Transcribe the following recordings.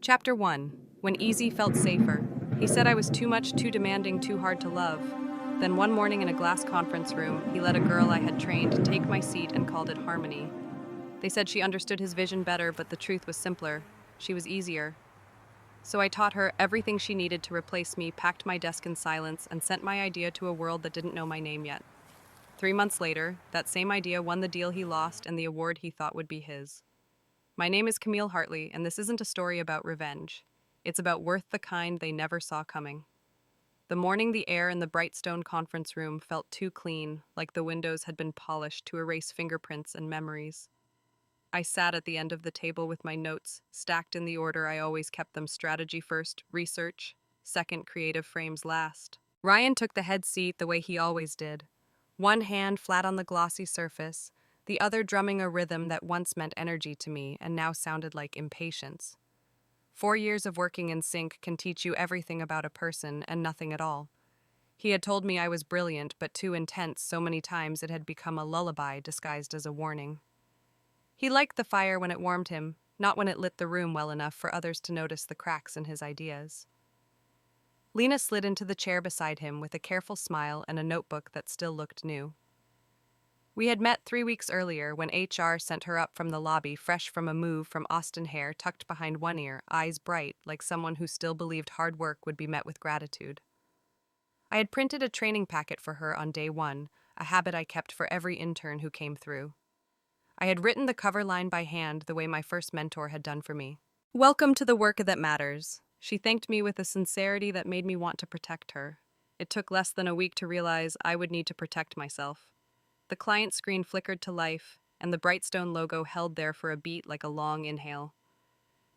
Chapter 1. When Easy felt safer. He said I was too much, too demanding, too hard to love. Then one morning in a glass conference room, he let a girl I had trained take my seat and called it Harmony. They said she understood his vision better, but the truth was simpler. She was easier. So I taught her everything she needed to replace me, packed my desk in silence, and sent my idea to a world that didn't know my name yet. 3 months later, that same idea won the deal he lost and the award he thought would be his. My name is Camille Hartley, and this isn't a story about revenge. It's about worth the kind they never saw coming. The morning the air in the Brightstone conference room felt too clean, like the windows had been polished to erase fingerprints and memories. I sat at the end of the table with my notes, stacked in the order I always kept them: strategy first, research, second, creative frames last. Ryan took the head seat the way he always did, one hand flat on the glossy surface, the other drumming a rhythm that once meant energy to me and now sounded like impatience. 4 years of working in sync can teach you everything about a person and nothing at all. He had told me I was brilliant but too intense so many times it had become a lullaby disguised as a warning. He liked the fire when it warmed him, not when it lit the room well enough for others to notice the cracks in his ideas. Lena slid into the chair beside him with a careful smile and a notebook that still looked new. We had met 3 weeks earlier when HR sent her up from the lobby, fresh from a move from Austin, hair tucked behind one ear, eyes bright, like someone who still believed hard work would be met with gratitude. I had printed a training packet for her on day one, a habit I kept for every intern who came through. I had written the cover line by hand the way my first mentor had done for me. "Welcome to the work that matters." She thanked me with a sincerity that made me want to protect her. It took less than a week to realize I would need to protect myself. The client screen flickered to life, and the Brightstone logo held there for a beat like a long inhale.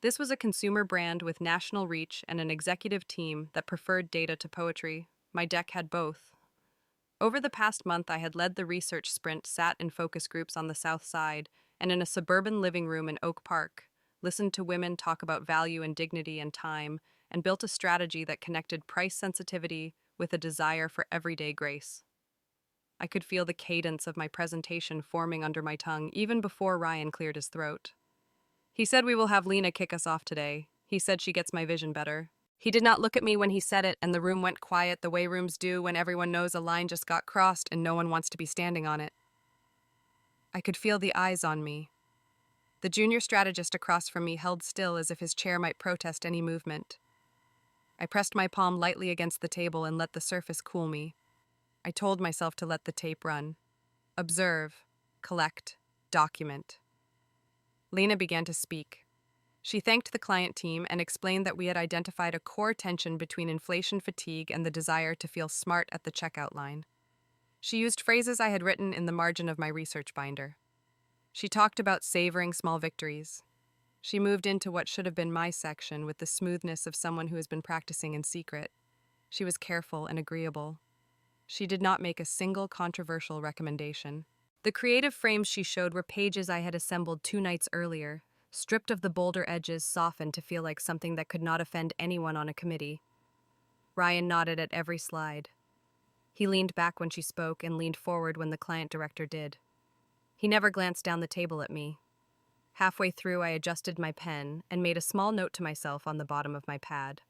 This was a consumer brand with national reach and an executive team that preferred data to poetry. My deck had both. Over the past month, I had led the research sprint, sat in focus groups on the South Side, and in a suburban living room in Oak Park, listened to women talk about value and dignity and time, and built a strategy that connected price sensitivity with a desire for everyday grace. I could feel the cadence of my presentation forming under my tongue even before Ryan cleared his throat. He said we will have Lena kick us off today. He said she gets my vision better. He did not look at me when he said it, and the room went quiet the way rooms do when everyone knows a line just got crossed and no one wants to be standing on it. I could feel the eyes on me. The junior strategist across from me held still as if his chair might protest any movement. I pressed my palm lightly against the table and let the surface cool me. I told myself to let the tape run. Observe, collect, document. Lena began to speak. She thanked the client team and explained that we had identified a core tension between inflation fatigue and the desire to feel smart at the checkout line. She used phrases I had written in the margin of my research binder. She talked about savoring small victories. She moved into what should have been my section with the smoothness of someone who has been practicing in secret. She was careful and agreeable. She did not make a single controversial recommendation. The creative frames she showed were pages I had assembled 2 nights earlier, stripped of the bolder edges, softened to feel like something that could not offend anyone on a committee. Ryan nodded at every slide. He leaned back when she spoke and leaned forward when the client director did. He never glanced down the table at me. Halfway through, I adjusted my pen and made a small note to myself on the bottom of my pad.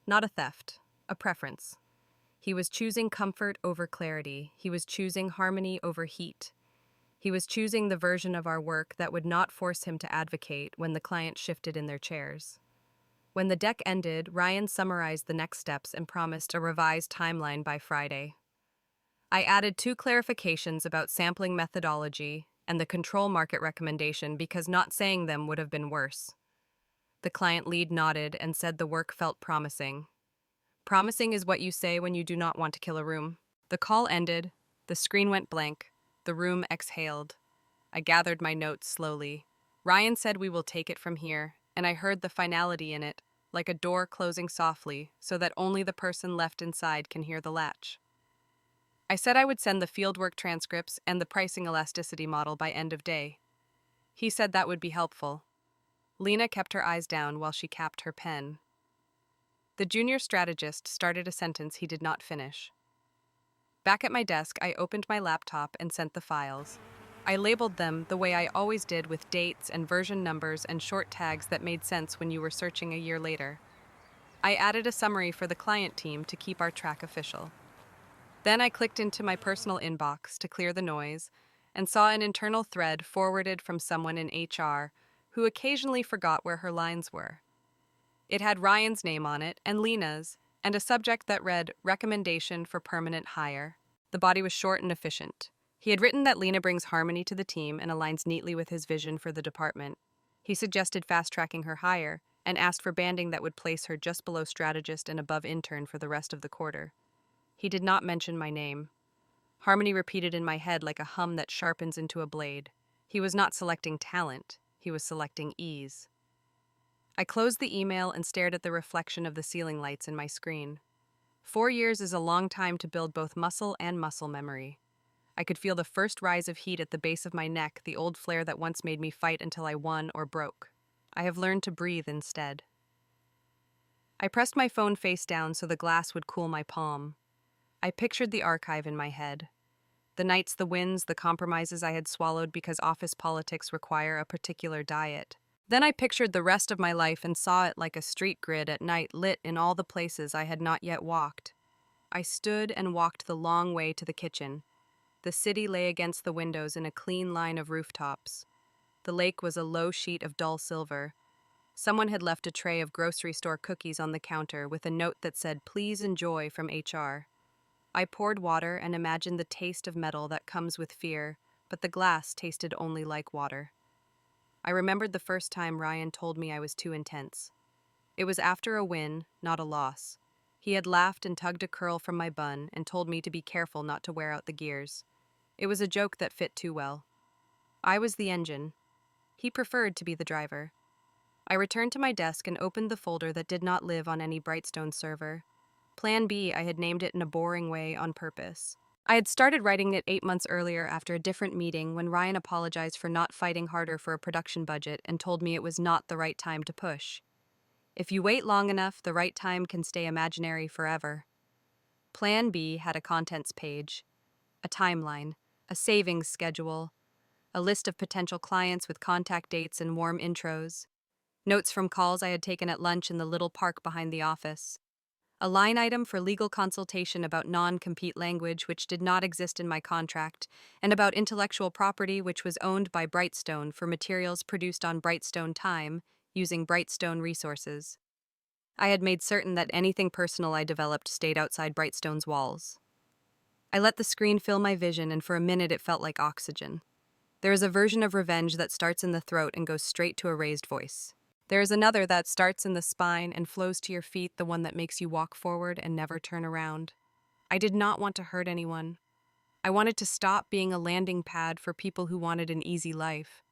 Not a theft, a preference. He was choosing comfort over clarity. He was choosing harmony over heat. He was choosing the version of our work that would not force him to advocate when the client shifted in their chairs. When the deck ended, Ryan summarized the next steps and promised a revised timeline by Friday. I added 2 clarifications about sampling methodology and the control market recommendation because not saying them would have been worse. The client lead nodded and said the work felt promising. Promising is what you say when you do not want to kill a room. The call ended, the screen went blank, the room exhaled. I gathered my notes slowly. Ryan said we will take it from here, and I heard the finality in it, like a door closing softly so that only the person left inside can hear the latch. I said I would send the fieldwork transcripts and the pricing elasticity model by end of day. He said that would be helpful. Lena kept her eyes down while she capped her pen. The junior strategist started a sentence he did not finish. Back at my desk, I opened my laptop and sent the files. I labeled them the way I always did, with dates and version numbers and short tags that made sense when you were searching a year later. I added a summary for the client team to keep our track official. Then I clicked into my personal inbox to clear the noise and saw an internal thread forwarded from someone in HR who occasionally forgot where her lines were. It had Ryan's name on it and Lena's, and a subject that read Recommendation for Permanent Hire. The body was short and efficient. He had written that Lena brings harmony to the team and aligns neatly with his vision for the department. He suggested fast-tracking her hire and asked for banding that would place her just below strategist and above intern for the rest of the quarter. He did not mention my name. Harmony repeated in my head like a hum that sharpens into a blade. He was not selecting talent, he was selecting ease. I closed the email and stared at the reflection of the ceiling lights in my screen. 4 years is a long time to build both muscle and muscle memory. I could feel the first rise of heat at the base of my neck, the old flare that once made me fight until I won or broke. I have learned to breathe instead. I pressed my phone face down so the glass would cool my palm. I pictured the archive in my head. The nights, the wins, the compromises I had swallowed because office politics require a particular diet. Then I pictured the rest of my life and saw it like a street grid at night, lit in all the places I had not yet walked. I stood and walked the long way to the kitchen. The city lay against the windows in a clean line of rooftops. The lake was a low sheet of dull silver. Someone had left a tray of grocery store cookies on the counter with a note that said, "Please enjoy," from HR. I poured water and imagined the taste of metal that comes with fear, but the glass tasted only like water. I remembered the first time Ryan told me I was too intense. It was after a win, not a loss. He had laughed and tugged a curl from my bun and told me to be careful not to wear out the gears. It was a joke that fit too well. I was the engine. He preferred to be the driver. I returned to my desk and opened the folder that did not live on any Brightstone server. Plan B, I had named it in a boring way on purpose. I had started writing it 8 months earlier after a different meeting when Ryan apologized for not fighting harder for a production budget and told me it was not the right time to push. If you wait long enough, the right time can stay imaginary forever. Plan B had a contents page, a timeline, a savings schedule, a list of potential clients with contact dates and warm intros, notes from calls I had taken at lunch in the little park behind the office, a line item for legal consultation about non-compete language which did not exist in my contract, and about intellectual property which was owned by Brightstone for materials produced on Brightstone time using Brightstone resources. I had made certain that anything personal I developed stayed outside Brightstone's walls. I let the screen fill my vision, and for a minute it felt like oxygen. There is a version of revenge that starts in the throat and goes straight to a raised voice. There is another that starts in the spine and flows to your feet, the one that makes you walk forward and never turn around. I did not want to hurt anyone. I wanted to stop being a landing pad for people who wanted an easy life.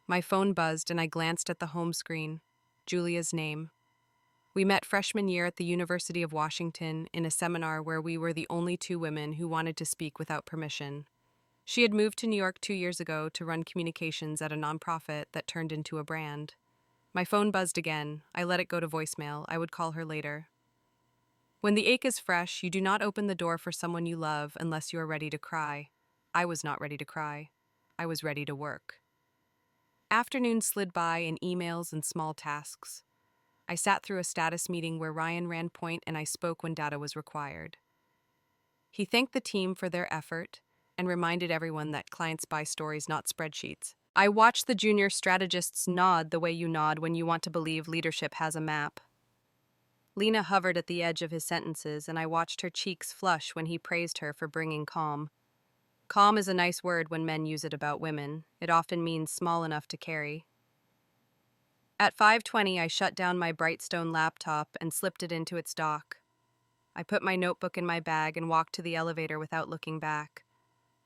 My phone buzzed and I glanced at the home screen. Julia's name. We met freshman year at the University of Washington in a seminar where we were the only 2 women who wanted to speak without permission. She had moved to New York 2 years ago to run communications at a nonprofit that turned into a brand. My phone buzzed again. I let it go to voicemail. I would call her later. When the ache is fresh, you do not open the door for someone you love unless you are ready to cry. I was not ready to cry. I was ready to work. Afternoons slid by in emails and small tasks. I sat through a status meeting where Ryan ran point and I spoke when data was required. He thanked the team for their effort and reminded everyone that clients buy stories, not spreadsheets. I watched the junior strategists nod the way you nod when you want to believe leadership has a map. Lena hovered at the edge of his sentences, and I watched her cheeks flush when he praised her for bringing calm. Calm is a nice word when men use it about women. It often means small enough to carry. At 5:20, I shut down my Brightstone laptop and slipped it into its dock. I put my notebook in my bag and walked to the elevator without looking back.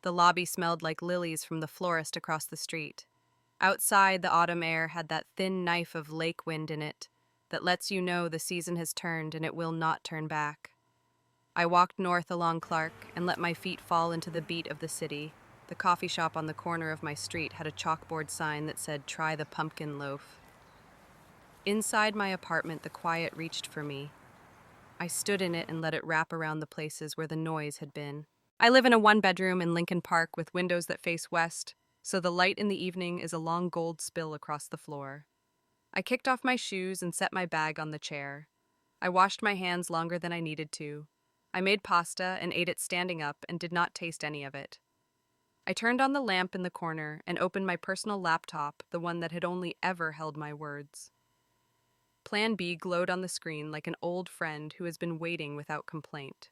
The lobby smelled like lilies from the florist across the street. Outside, the autumn air had that thin knife of lake wind in it that lets you know the season has turned and it will not turn back. I walked north along Clark and let my feet fall into the beat of the city. The coffee shop on the corner of my street had a chalkboard sign that said, "Try the pumpkin loaf." Inside my apartment, the quiet reached for me. I stood in it and let it wrap around the places where the noise had been. I live in a one-bedroom in Lincoln Park with windows that face west, so the light in the evening is a long gold spill across the floor. I kicked off my shoes and set my bag on the chair. I washed my hands longer than I needed to. I made pasta and ate it standing up and did not taste any of it. I turned on the lamp in the corner and opened my personal laptop, the one that had only ever held my words. Plan B glowed on the screen like an old friend who has been waiting without complaint.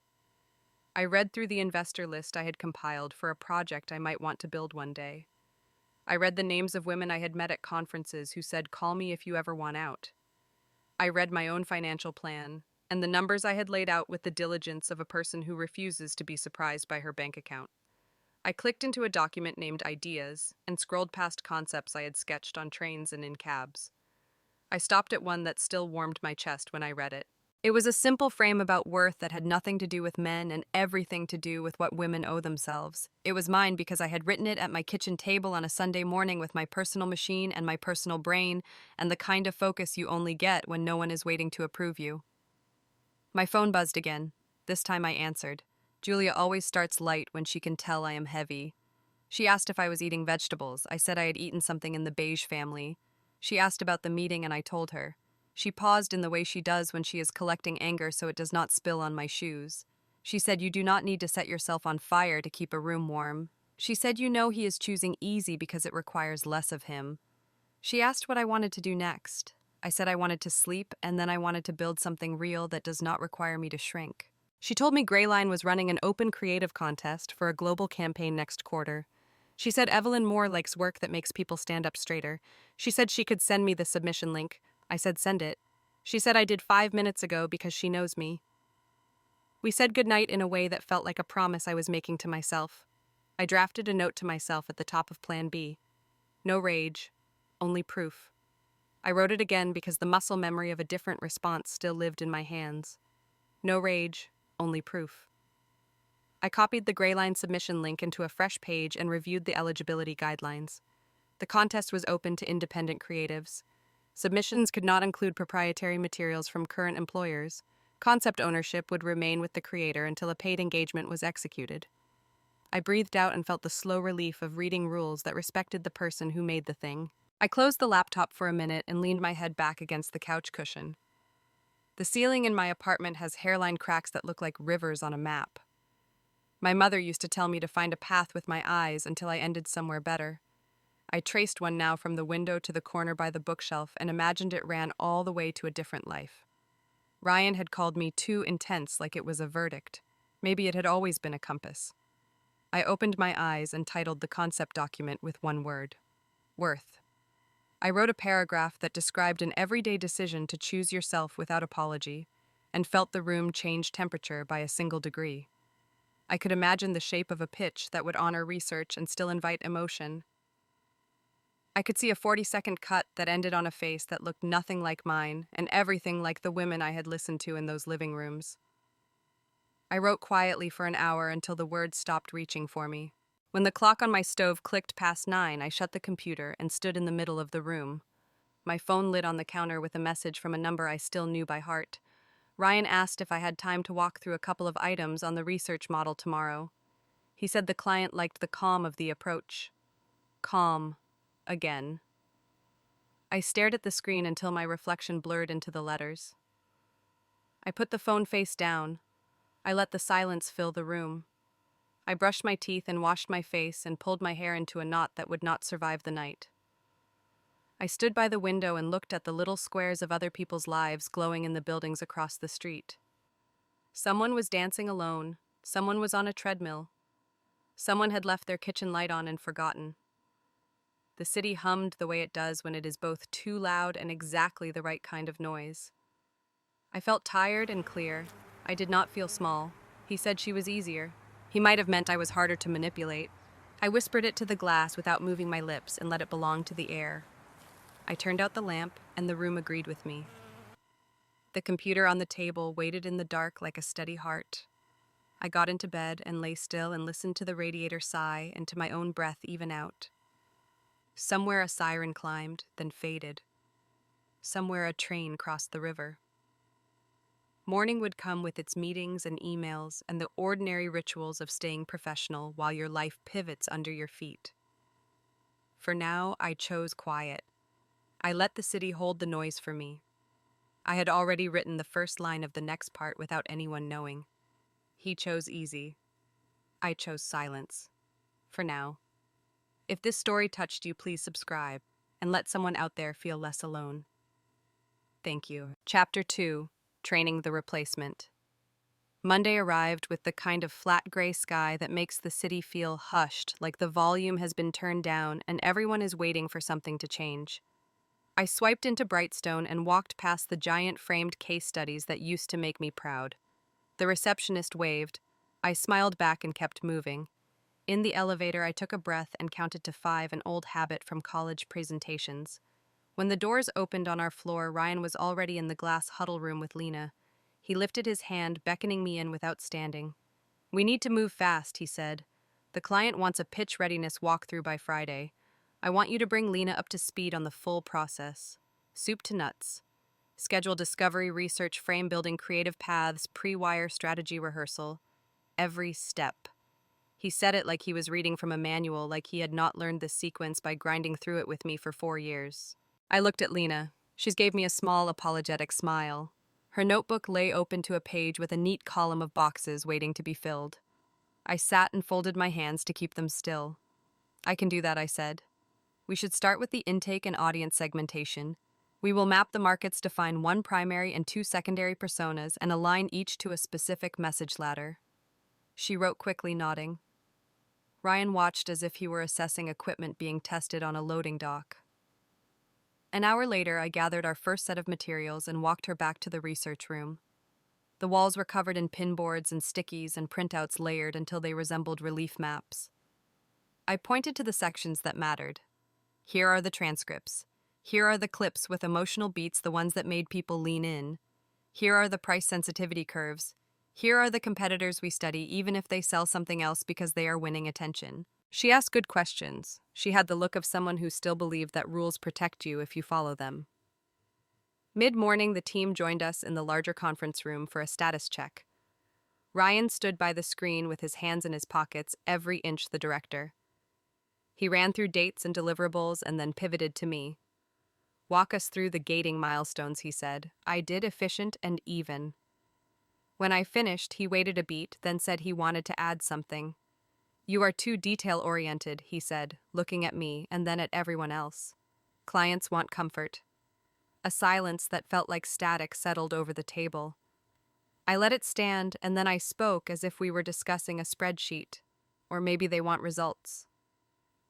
I read through the investor list I had compiled for a project I might want to build one day. I read the names of women I had met at conferences who said, "Call me if you ever want out." I read my own financial plan, and the numbers I had laid out with the diligence of a person who refuses to be surprised by her bank account. I clicked into a document named Ideas and scrolled past concepts I had sketched on trains and in cabs. I stopped at one that still warmed my chest when I read it. It was a simple frame about worth that had nothing to do with men and everything to do with what women owe themselves. It was mine because I had written it at my kitchen table on a Sunday morning with my personal machine and my personal brain, and the kind of focus you only get when no one is waiting to approve you. My phone buzzed again. This time I answered. Julia always starts light when she can tell I am heavy. She asked if I was eating vegetables. I said I had eaten something in the beige family. She asked about the meeting and I told her. She paused in the way she does when she is collecting anger so it does not spill on my shoes. She said, "You do not need to set yourself on fire to keep a room warm." She said, "You know he is choosing easy because it requires less of him." She asked what I wanted to do next. I said I wanted to sleep and then I wanted to build something real that does not require me to shrink. She told me Greyline was running an open creative contest for a global campaign next quarter. She said Evelyn Moore likes work that makes people stand up straighter. She said she could send me the submission link. I said send it. She said I did 5 minutes ago because she knows me. We said goodnight in a way that felt like a promise I was making to myself. I drafted a note to myself at the top of Plan B. No rage, only proof. I wrote it again because the muscle memory of a different response still lived in my hands. No rage, only proof. I copied the Greyline submission link into a fresh page and reviewed the eligibility guidelines. The contest was open to independent creatives. Submissions could not include proprietary materials from current employers. Concept ownership would remain with the creator until a paid engagement was executed. I breathed out and felt the slow relief of reading rules that respected the person who made the thing. I closed the laptop for a minute and leaned my head back against the couch cushion. The ceiling in my apartment has hairline cracks that look like rivers on a map. My mother used to tell me to find a path with my eyes until I ended somewhere better. I traced one now from the window to the corner by the bookshelf and imagined it ran all the way to a different life. Ryan had called me too intense, like it was a verdict. Maybe it had always been a compass. I opened my eyes and titled the concept document with one word: worth. I wrote a paragraph that described an everyday decision to choose yourself without apology, and felt the room change temperature by a single degree. I could imagine the shape of a pitch that would honor research and still invite emotion. I could see a 40-second cut that ended on a face that looked nothing like mine and everything like the women I had listened to in those living rooms. I wrote quietly for an hour until the words stopped reaching for me. When the clock on my stove clicked past 9, I shut the computer and stood in the middle of the room. My phone lit on the counter with a message from a number I still knew by heart. Ryan asked if I had time to walk through a couple of items on the research model tomorrow. He said the client liked the calm of the approach. Calm. Again. I stared at the screen until my reflection blurred into the letters. I put the phone face down. I let the silence fill the room. I brushed my teeth and washed my face and pulled my hair into a knot that would not survive the night. I stood by the window and looked at the little squares of other people's lives glowing in the buildings across the street. Someone was dancing alone. Someone was on a treadmill. Someone had left their kitchen light on and forgotten. The city hummed the way it does when it is both too loud and exactly the right kind of noise. I felt tired and clear. I did not feel small. He said she was easier. He might have meant I was harder to manipulate. I whispered it to the glass without moving my lips and let it belong to the air. I turned out the lamp, and the room agreed with me. The computer on the table waited in the dark like a steady heart. I got into bed and lay still and listened to the radiator sigh and to my own breath even out. Somewhere a siren climbed, then faded. Somewhere a train crossed the river. Morning would come with its meetings and emails and the ordinary rituals of staying professional while your life pivots under your feet. For now, I chose quiet. I let the city hold the noise for me. I had already written the first line of the next part without anyone knowing. He chose easy. I chose silence. For now. If this story touched you, please subscribe and let someone out there feel less alone. Thank you. Chapter 2: Training the Replacement. Monday arrived with the kind of flat gray sky that makes the city feel hushed, like the volume has been turned down and everyone is waiting for something to change. I swiped into Brightstone and walked past the giant framed case studies that used to make me proud. The receptionist waved. I smiled back and kept moving. In the elevator, I took a breath and counted to 5, an old habit from college presentations. When the doors opened on our floor, Ryan was already in the glass huddle room with Lena. He lifted his hand, beckoning me in without standing. "We need to move fast," he said. "The client wants a pitch readiness walkthrough by Friday. I want you to bring Lena up to speed on the full process. Soup to nuts. Schedule discovery, research, frame building, creative paths, pre-wire strategy rehearsal. Every step." He said it like he was reading from a manual, like he had not learned this sequence by grinding through it with me for 4 years. I looked at Lena. She gave me a small, apologetic smile. Her notebook lay open to a page with a neat column of boxes waiting to be filled. I sat and folded my hands to keep them still. "I can do that," I said. "We should start with the intake and audience segmentation. We will map the markets to find 1 primary and 2 secondary personas and align each to a specific message ladder." She wrote quickly, nodding. Ryan watched as if he were assessing equipment being tested on a loading dock. An hour later, I gathered our first set of materials and walked her back to the research room. The walls were covered in pinboards and stickies and printouts layered until they resembled relief maps. I pointed to the sections that mattered. Here are the transcripts. Here are the clips with emotional beats, the ones that made people lean in. Here are the price sensitivity curves. Here are the competitors we study, even if they sell something else because they are winning attention. She asked good questions. She had the look of someone who still believed that rules protect you if you follow them. Mid-morning, the team joined us in the larger conference room for a status check. Ryan stood by the screen with his hands in his pockets, every inch the director. He ran through dates and deliverables and then pivoted to me. "Walk us through the gating milestones," he said. I did, efficient and even. When I finished, he waited a beat, then said he wanted to add something. "You are too detail-oriented," he said, looking at me and then at everyone else. "Clients want comfort." A silence that felt like static settled over the table. I let it stand, and then I spoke as if we were discussing a spreadsheet. Or maybe they want results.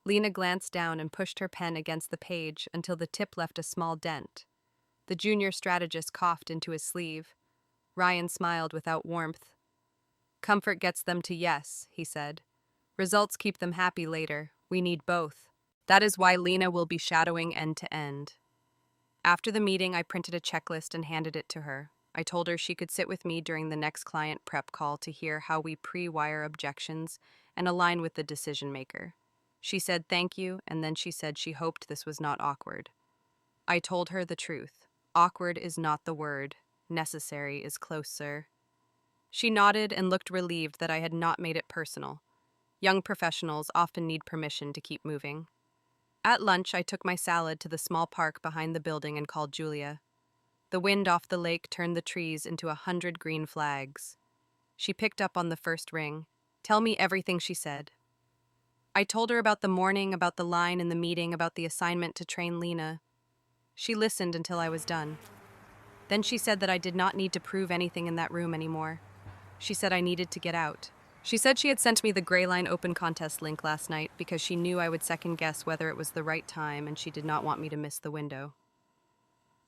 Lena glanced down and pushed her pen against the page until the tip left a small dent. The junior strategist coughed into his sleeve. Ryan smiled without warmth. "Comfort gets them to yes," he said. "Results keep them happy later. We need both. That is why Lena will be shadowing end to end." After the meeting, I printed a checklist and handed it to her. I told her she could sit with me during the next client prep call to hear how we pre-wire objections and align with the decision maker. She said thank you, and then she said she hoped this was not awkward. I told her the truth. Awkward is not the word. Necessary is closer. She nodded and looked relieved that I had not made it personal. Young professionals often need permission to keep moving. At lunch, I took my salad to the small park behind the building and called Julia. The wind off the lake turned the trees into 100 green flags. She picked up on the first ring. "Tell me everything," she said. I told her about the morning, about the line in the meeting, about the assignment to train Lena. She listened until I was done. Then she said that I did not need to prove anything in that room anymore. She said I needed to get out. She said she had sent me the Gray Line Open Contest link last night because she knew I would second guess whether it was the right time and she did not want me to miss the window.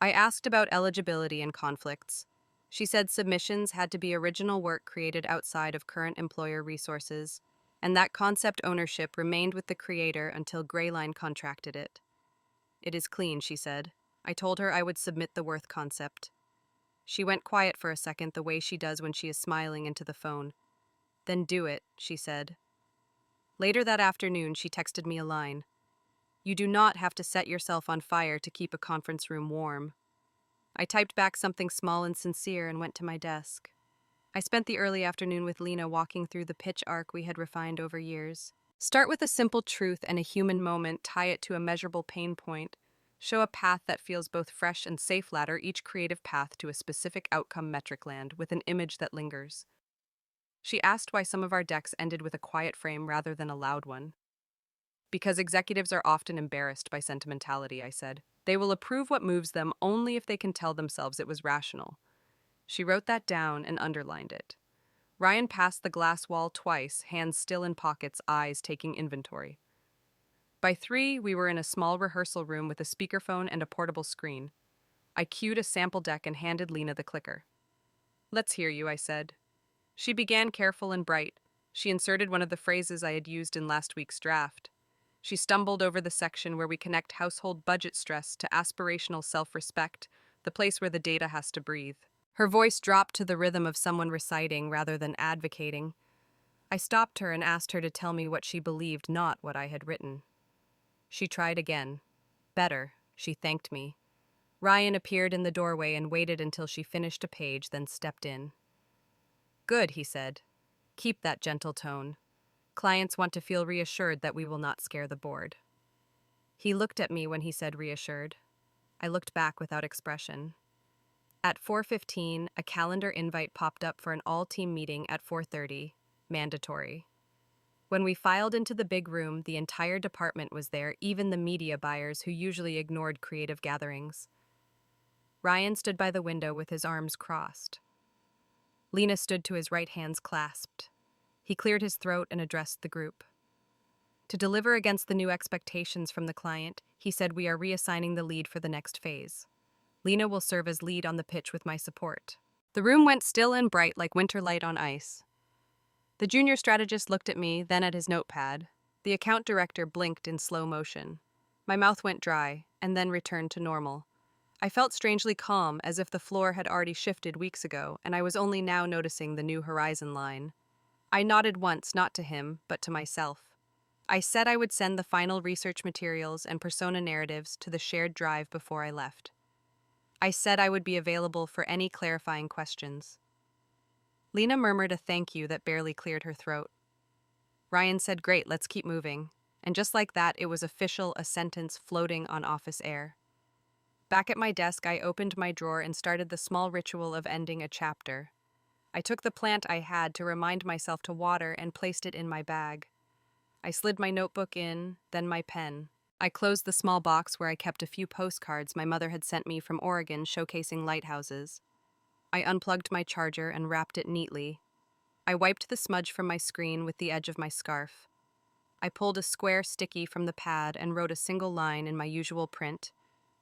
I asked about eligibility and conflicts. She said submissions had to be original work created outside of current employer resources, and that concept ownership remained with the creator until Gray Line contracted it. "It is clean," she said. I told her I would submit the worth concept. She went quiet for a second, the way she does when she is smiling into the phone. "Then do it," she said. Later that afternoon, she texted me a line. "You do not have to set yourself on fire to keep a conference room warm." I typed back something small and sincere and went to my desk. I spent the early afternoon with Lena walking through the pitch arc we had refined over years. Start with a simple truth and a human moment, tie it to a measurable pain point. Show a path that feels both fresh and safe, ladder each creative path to a specific outcome metric land with an image that lingers. She asked why some of our decks ended with a quiet frame rather than a loud one. Because executives are often embarrassed by sentimentality, I said. They will approve what moves them only if they can tell themselves it was rational. She wrote that down and underlined it. Ryan passed the glass wall twice, hands still in pockets, eyes taking inventory. By 3, we were in a small rehearsal room with a speakerphone and a portable screen. I cued a sample deck and handed Lena the clicker. "Let's hear you," I said. She began careful and bright. She inserted one of the phrases I had used in last week's draft. She stumbled over the section where we connect household budget stress to aspirational self-respect, the place where the data has to breathe. Her voice dropped to the rhythm of someone reciting rather than advocating. I stopped her and asked her to tell me what she believed, not what I had written. She tried again. Better, she thanked me. Ryan appeared in the doorway and waited until she finished a page, then stepped in. "Good," he said. "Keep that gentle tone. Clients want to feel reassured that we will not scare the board." He looked at me when he said reassured. I looked back without expression. At 4:15, a calendar invite popped up for an all-team meeting at 4:30, mandatory. When we filed into the big room, the entire department was there, even the media buyers who usually ignored creative gatherings. Ryan stood by the window with his arms crossed. Lena stood to his right, hands clasped. He cleared his throat and addressed the group. To deliver against the new expectations from the client, he said, "We are reassigning the lead for the next phase. Lena will serve as lead on the pitch with my support." The room went still and bright like winter light on ice. The junior strategist looked at me, then at his notepad. The account director blinked in slow motion. My mouth went dry, and then returned to normal. I felt strangely calm, as if the floor had already shifted weeks ago, and I was only now noticing the new horizon line. I nodded once, not to him, but to myself. I said I would send the final research materials and persona narratives to the shared drive before I left. I said I would be available for any clarifying questions. Lena murmured a thank you that barely cleared her throat. Ryan said, "Great, let's keep moving." And just like that, it was official, a sentence floating on office air. Back at my desk, I opened my drawer and started the small ritual of ending a chapter. I took the plant I had to remind myself to water and placed it in my bag. I slid my notebook in, then my pen. I closed the small box where I kept a few postcards my mother had sent me from Oregon showcasing lighthouses. I unplugged my charger and wrapped it neatly. I wiped the smudge from my screen with the edge of my scarf. I pulled a square sticky from the pad and wrote a single line in my usual print,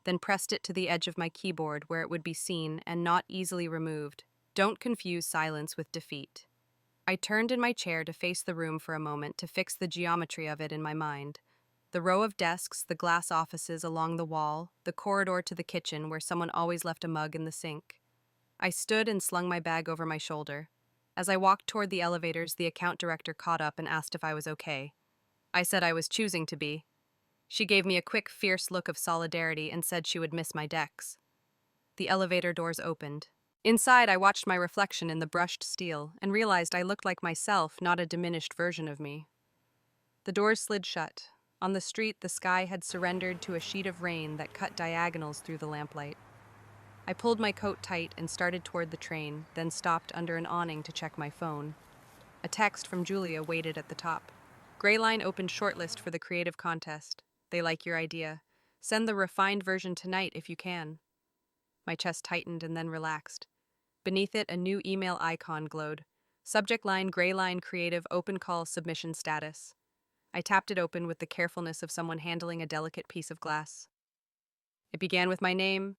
then pressed it to the edge of my keyboard where it would be seen and not easily removed. Don't confuse silence with defeat. I turned in my chair to face the room for a moment to fix the geometry of it in my mind. The row of desks, the glass offices along the wall, the corridor to the kitchen where someone always left a mug in the sink. I stood and slung my bag over my shoulder. As I walked toward the elevators, the account director caught up and asked if I was okay. I said I was choosing to be. She gave me a quick, fierce look of solidarity and said she would miss my decks. The elevator doors opened. Inside, I watched my reflection in the brushed steel and realized I looked like myself, not a diminished version of me. The doors slid shut. On the street, the sky had surrendered to a sheet of rain that cut diagonals through the lamplight. I pulled my coat tight and started toward the train, then stopped under an awning to check my phone. A text from Julia waited at the top. Grayline opened shortlist for the creative contest. They like your idea. Send the refined version tonight if you can. My chest tightened and then relaxed. Beneath it, a new email icon glowed. Subject line, Grayline Creative, open call, submission status. I tapped it open with the carefulness of someone handling a delicate piece of glass. It began with my name,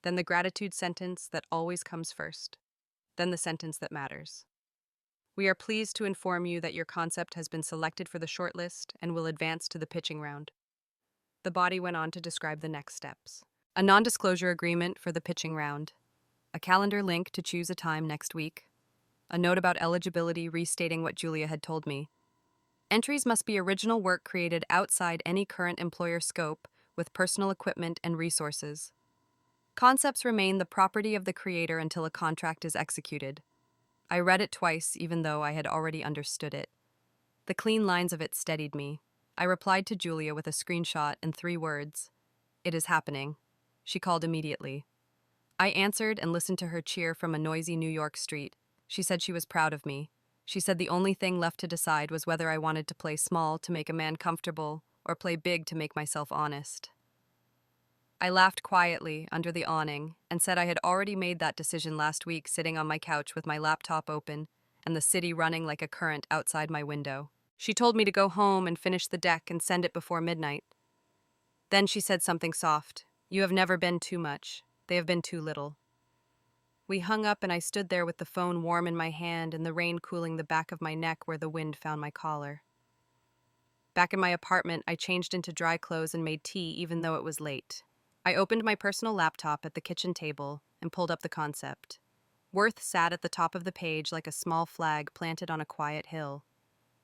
then the gratitude sentence that always comes first, then the sentence that matters. We are pleased to inform you that your concept has been selected for the shortlist and will advance to the pitching round. The body went on to describe the next steps. A non-disclosure agreement for the pitching round. A calendar link to choose a time next week. A note about eligibility restating what Julia had told me. Entries must be original work created outside any current employer scope with personal equipment and resources. Concepts remain the property of the creator until a contract is executed. I read it twice, even though I had already understood it. The clean lines of it steadied me. I replied to Julia with a screenshot and 3 words. It is happening. She called immediately. I answered and listened to her cheer from a noisy New York street. She said she was proud of me. She said the only thing left to decide was whether I wanted to play small to make a man comfortable or play big to make myself honest. I laughed quietly under the awning and said I had already made that decision last week sitting on my couch with my laptop open and the city running like a current outside my window. She told me to go home and finish the deck and send it before midnight. Then she said something soft. You have never been too much. They have been too little. We hung up and I stood there with the phone warm in my hand and the rain cooling the back of my neck where the wind found my collar. Back in my apartment, I changed into dry clothes and made tea even though it was late. I opened my personal laptop at the kitchen table and pulled up the concept. Worth sat at the top of the page like a small flag planted on a quiet hill.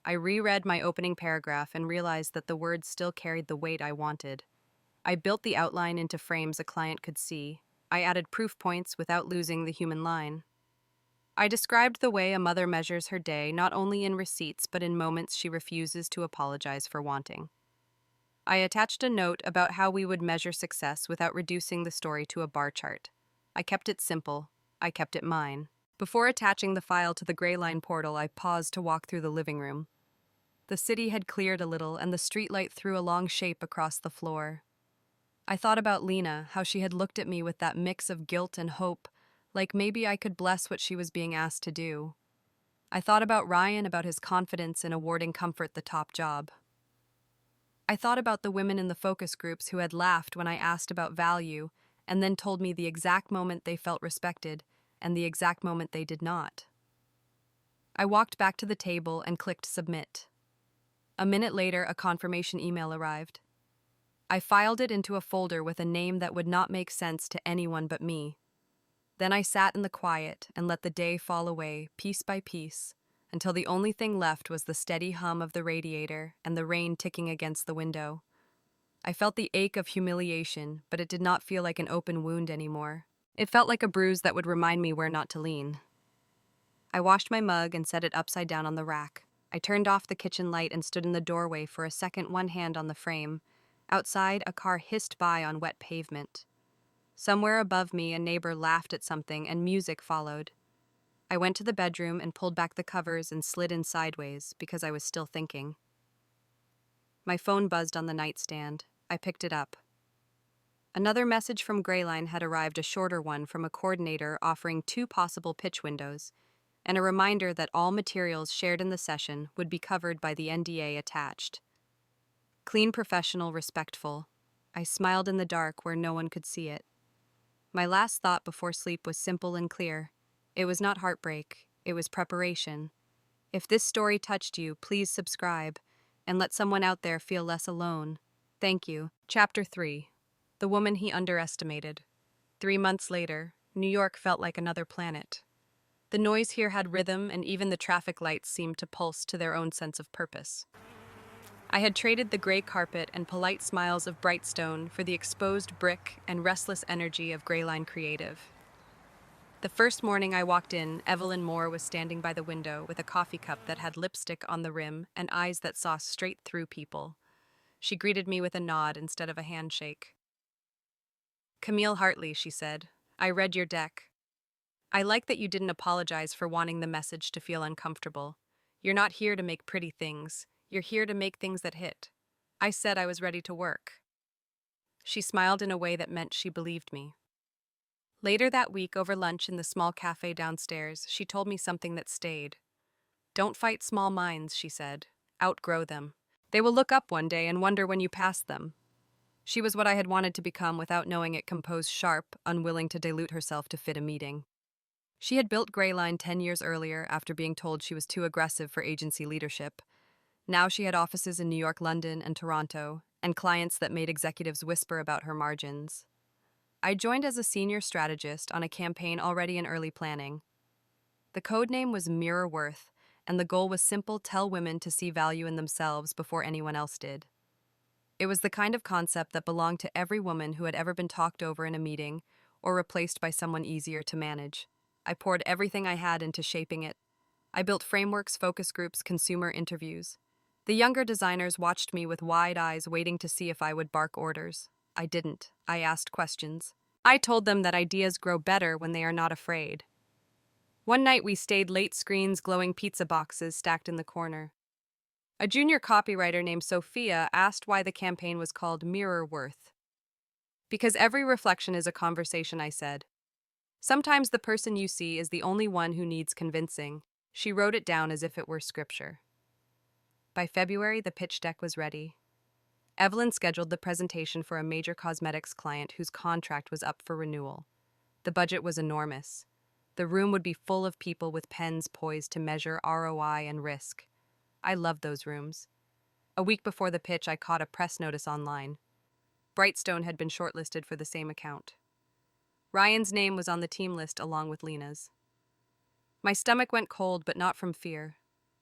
I reread my opening paragraph and realized that the words still carried the weight I wanted. I built the outline into frames a client could see. I added proof points without losing the human line. I described the way a mother measures her day not only in receipts but in moments she refuses to apologize for wanting. I attached a note about how we would measure success without reducing the story to a bar chart. I kept it simple. I kept it mine. Before attaching the file to the gray line portal, I paused to walk through the living room. The city had cleared a little and the streetlight threw a long shape across the floor. I thought about Lena, how she had looked at me with that mix of guilt and hope, like maybe I could bless what she was being asked to do. I thought about Ryan, about his confidence in awarding Comfort the top job. I thought about the women in the focus groups who had laughed when I asked about value and then told me the exact moment they felt respected and the exact moment they did not. I walked back to the table and clicked submit. A minute later, a confirmation email arrived. I filed it into a folder with a name that would not make sense to anyone but me. Then I sat in the quiet and let the day fall away, piece by piece, until the only thing left was the steady hum of the radiator and the rain ticking against the window. I felt the ache of humiliation, but it did not feel like an open wound anymore. It felt like a bruise that would remind me where not to lean. I washed my mug and set it upside down on the rack. I turned off the kitchen light and stood in the doorway for a second, one hand on the frame. Outside, a car hissed by on wet pavement. Somewhere above me, a neighbor laughed at something and music followed. I went to the bedroom and pulled back the covers and slid in sideways because I was still thinking. My phone buzzed on the nightstand. I picked it up. Another message from Grayline had arrived, a shorter one from a coordinator offering 2 possible pitch windows, and a reminder that all materials shared in the session would be covered by the NDA attached. Clean, professional, respectful. I smiled in the dark where no one could see it. My last thought before sleep was simple and clear. It was not heartbreak, it was preparation. If this story touched you, please subscribe and let someone out there feel less alone. Thank you. Chapter 3. The Woman He Underestimated. 3 months later, New York felt like another planet. The noise here had rhythm, and even the traffic lights seemed to pulse to their own sense of purpose. I had traded the gray carpet and polite smiles of Brightstone for the exposed brick and restless energy of Grayline Creative. The first morning I walked in, Evelyn Moore was standing by the window with a coffee cup that had lipstick on the rim and eyes that saw straight through people. She greeted me with a nod instead of a handshake. "Camille Hartley," she said, "I read your deck. I like that you didn't apologize for wanting the message to feel uncomfortable. You're not here to make pretty things. You're here to make things that hit. I said I was ready to work." She smiled in a way that meant she believed me. Later that week, over lunch in the small cafe downstairs, she told me something that stayed. "Don't fight small minds," she said. "Outgrow them. They will look up one day and wonder when you passed them." She was what I had wanted to become without knowing it, composed, sharp, unwilling to dilute herself to fit a meeting. She had built Grayline 10 years earlier after being told she was too aggressive for agency leadership. Now she had offices in New York, London, and Toronto, and clients that made executives whisper about her margins. I joined as a senior strategist on a campaign already in early planning. The code name was Mirror Worth, and the goal was simple: tell women to see value in themselves before anyone else did. It was the kind of concept that belonged to every woman who had ever been talked over in a meeting or replaced by someone easier to manage. I poured everything I had into shaping it. I built frameworks, focus groups, consumer interviews. The younger designers watched me with wide eyes, waiting to see if I would bark orders. I didn't. I asked questions. I told them that ideas grow better when they are not afraid. One night we stayed late, screens glowing pizza boxes stacked in the corner. A junior copywriter named Sophia asked why the campaign was called Mirror Worth. Because every reflection is a conversation, I said. Sometimes the person you see is the only one who needs convincing. She wrote it down as if it were scripture. By February, the pitch deck was ready. Evelyn scheduled the presentation for a major cosmetics client whose contract was up for renewal. The budget was enormous. The room would be full of people with pens poised to measure ROI and risk. I loved those rooms. A week before the pitch, I caught a press notice online. Brightstone had been shortlisted for the same account. Ryan's name was on the team list along with Lena's. My stomach went cold, but not from fear,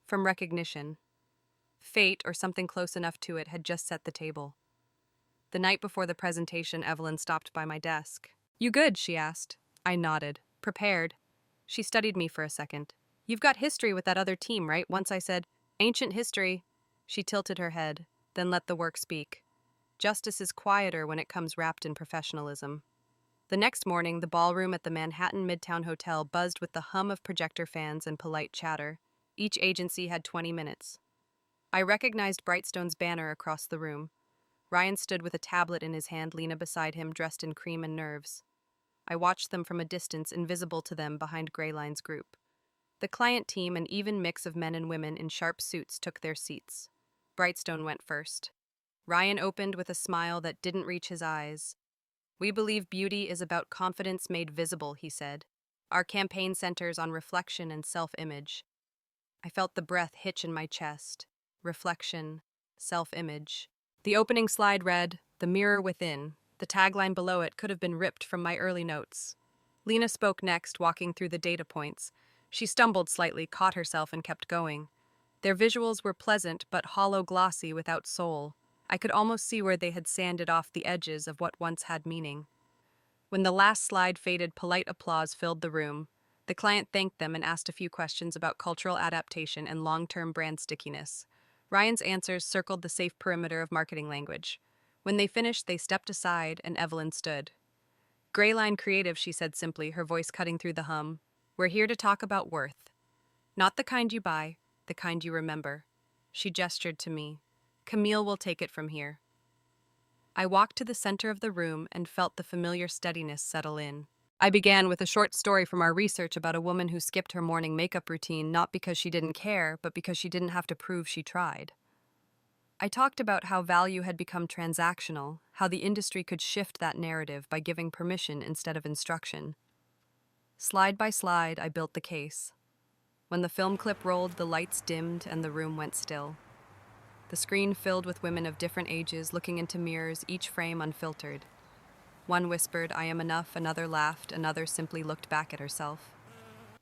from recognition. Fate, or something close enough to it, had just set the table. The night before the presentation, Evelyn stopped by my desk. "You good?" she asked. I nodded. Prepared. She studied me for a second. "You've got history with that other team, right?" Once I said, "Ancient history." She tilted her head, then let the work speak. Justice is quieter when it comes wrapped in professionalism. The next morning, the ballroom at the Manhattan Midtown Hotel buzzed with the hum of projector fans and polite chatter. Each agency had 20 minutes. I recognized Brightstone's banner across the room. Ryan stood with a tablet in his hand, Lena beside him, dressed in cream and nerves. I watched them from a distance, invisible to them behind Grayline's group. The client team, an even mix of men and women in sharp suits, took their seats. Brightstone went first. Ryan opened with a smile that didn't reach his eyes. "We believe beauty is about confidence made visible," he said. "Our campaign centers on reflection and self-image." I felt the breath hitch in my chest. Reflection, self-image. The opening slide read, "The Mirror Within." The tagline below it could have been ripped from my early notes. Lena spoke next, walking through the data points. She stumbled slightly, caught herself, and kept going. Their visuals were pleasant but hollow, glossy, without soul. I could almost see where they had sanded off the edges of what once had meaning. When the last slide faded, polite applause filled the room. The client thanked them and asked a few questions about cultural adaptation and long-term brand stickiness. Ryan's answers circled the safe perimeter of marketing language. When they finished, they stepped aside, and Evelyn stood. "Grayline Creative," she said simply, her voice cutting through the hum. "We're here to talk about worth. Not the kind you buy, the kind you remember." She gestured to me. "Camille will take it from here." I walked to the center of the room and felt the familiar steadiness settle in. I began with a short story from our research about a woman who skipped her morning makeup routine not because she didn't care, but because she didn't have to prove she tried. I talked about how value had become transactional, how the industry could shift that narrative by giving permission instead of instruction. Slide by slide, I built the case. When the film clip rolled, the lights dimmed and the room went still. The screen filled with women of different ages looking into mirrors, each frame unfiltered. One whispered, "I am enough," another laughed, another simply looked back at herself.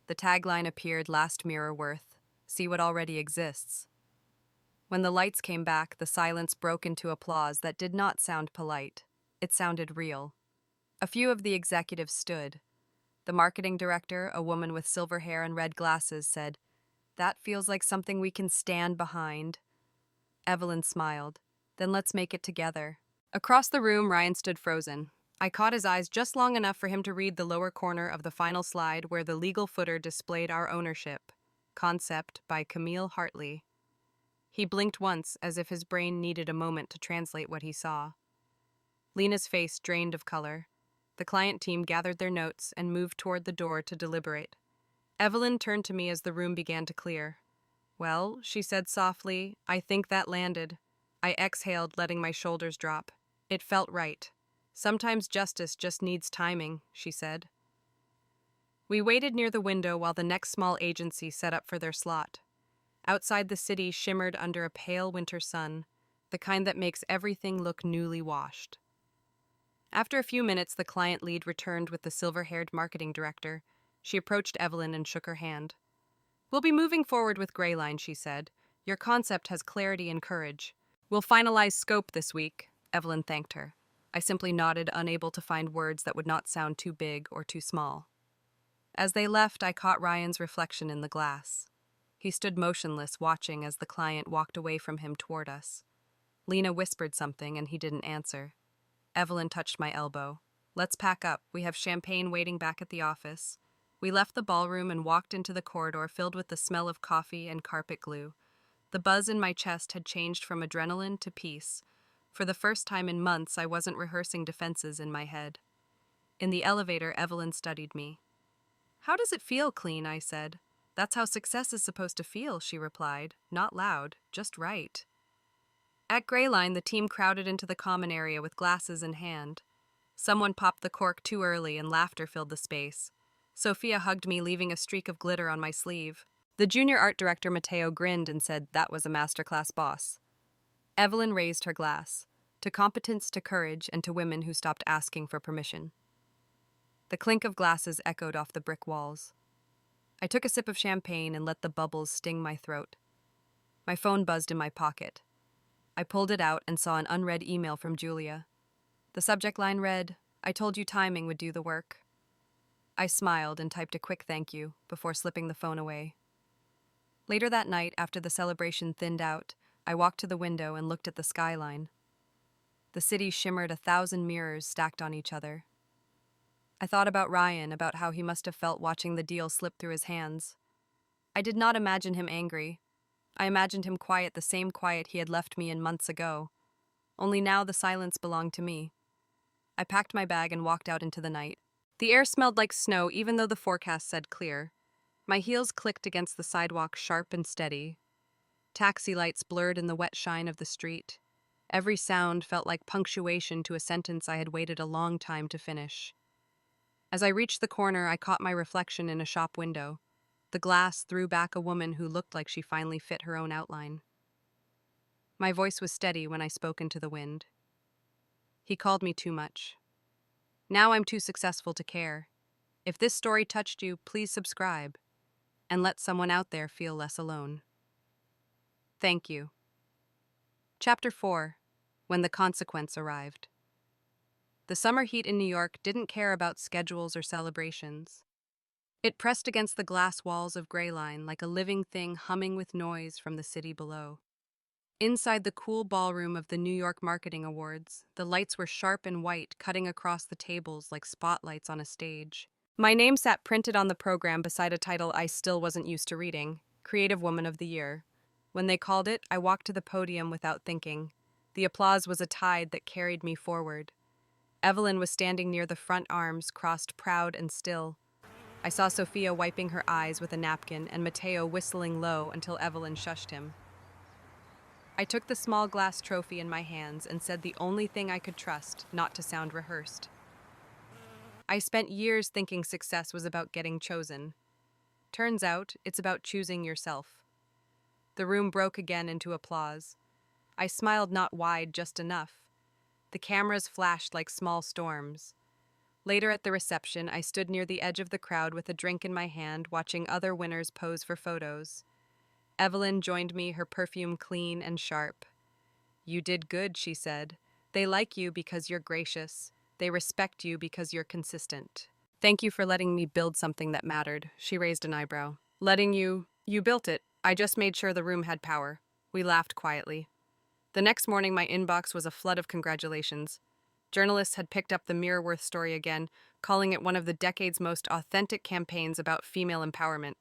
The tagline appeared, "Last Mirror Worth. See what already exists." When the lights came back, the silence broke into applause that did not sound polite. It sounded real. A few of the executives stood. The marketing director, a woman with silver hair and red glasses, said, "That feels like something we can stand behind." Evelyn smiled. "Then let's make it together." Across the room, Ryan stood frozen. I caught his eyes just long enough for him to read the lower corner of the final slide where the legal footer displayed our ownership. Concept by Camille Hartley. He blinked once, as if his brain needed a moment to translate what he saw. Lena's face drained of color. The client team gathered their notes and moved toward the door to deliberate. Evelyn turned to me as the room began to clear. "Well," she said softly, "I think that landed." I exhaled, letting my shoulders drop. It felt right. "Sometimes justice just needs timing," she said. We waited near the window while the next small agency set up for their slot. Outside, the city shimmered under a pale winter sun, the kind that makes everything look newly washed. After a few minutes, the client lead returned with the silver-haired marketing director. She approached Evelyn and shook her hand. "We'll be moving forward with Grayline," she said. "Your concept has clarity and courage. We'll finalize scope this week." Evelyn thanked her. I simply nodded, unable to find words that would not sound too big or too small. As they left, I caught Ryan's reflection in the glass. He stood motionless, watching as the client walked away from him toward us. Lena whispered something, and he didn't answer. Evelyn touched my elbow. "Let's pack up. We have champagne waiting back at the office." We left the ballroom and walked into the corridor filled with the smell of coffee and carpet glue. The buzz in my chest had changed from adrenaline to peace. For the first time in months, I wasn't rehearsing defenses in my head. In the elevator, Evelyn studied me. "How does it feel, clean?" I said. "That's how success is supposed to feel," she replied. "Not loud, just right." At Greyline, the team crowded into the common area with glasses in hand. Someone popped the cork too early and laughter filled the space. Sophia hugged me, leaving a streak of glitter on my sleeve. The junior art director, Matteo, grinned and said that was a masterclass boss. Evelyn raised her glass. To competence, to courage, and to women who stopped asking for permission. The clink of glasses echoed off the brick walls. I took a sip of champagne and let the bubbles sting my throat. My phone buzzed in my pocket. I pulled it out and saw an unread email from Julia. The subject line read, "I told you timing would do the work." I smiled and typed a quick thank you before slipping the phone away. Later that night, after the celebration thinned out, I walked to the window and looked at the skyline. The city shimmered 1,000 mirrors stacked on each other. I thought about Ryan, about how he must have felt watching the deal slip through his hands. I did not imagine him angry. I imagined him quiet, the same quiet he had left me in months ago. Only now the silence belonged to me. I packed my bag and walked out into the night. The air smelled like snow, even though the forecast said clear. My heels clicked against the sidewalk, sharp and steady. Taxi lights blurred in the wet shine of the street. Every sound felt like punctuation to a sentence I had waited a long time to finish. As I reached the corner, I caught my reflection in a shop window. The glass threw back a woman who looked like she finally fit her own outline. My voice was steady when I spoke into the wind. He called me too much. Now I'm too successful to care. If this story touched you, please subscribe and let someone out there feel less alone. Thank you. Chapter 4. When the Consequence Arrived. The summer heat in New York didn't care about schedules or celebrations. It pressed against the glass walls of Greyline like a living thing humming with noise from the city below. Inside the cool ballroom of the New York Marketing Awards, the lights were sharp and white, cutting across the tables like spotlights on a stage. My name sat printed on the program beside a title I still wasn't used to reading, Creative Woman of the Year. When they called it, I walked to the podium without thinking. The applause was a tide that carried me forward. Evelyn was standing near the front, arms crossed, proud and still. I saw Sophia wiping her eyes with a napkin and Matteo whistling low until Evelyn shushed him. I took the small glass trophy in my hands and said the only thing I could trust, not to sound rehearsed. I spent years thinking success was about getting chosen. Turns out, it's about choosing yourself. The room broke again into applause. I smiled, not wide, just enough. The cameras flashed like small storms. Later at the reception, I stood near the edge of the crowd with a drink in my hand, watching other winners pose for photos. Evelyn joined me, her perfume clean and sharp. "You did good," she said. "They like you because you're gracious. They respect you because you're consistent." "Thank you for letting me build something that mattered," she raised an eyebrow. "Letting you built it. I just made sure the room had power." We laughed quietly. The next morning, my inbox was a flood of congratulations. Journalists had picked up the Mirrorworth story again, calling it one of the decade's most authentic campaigns about female empowerment.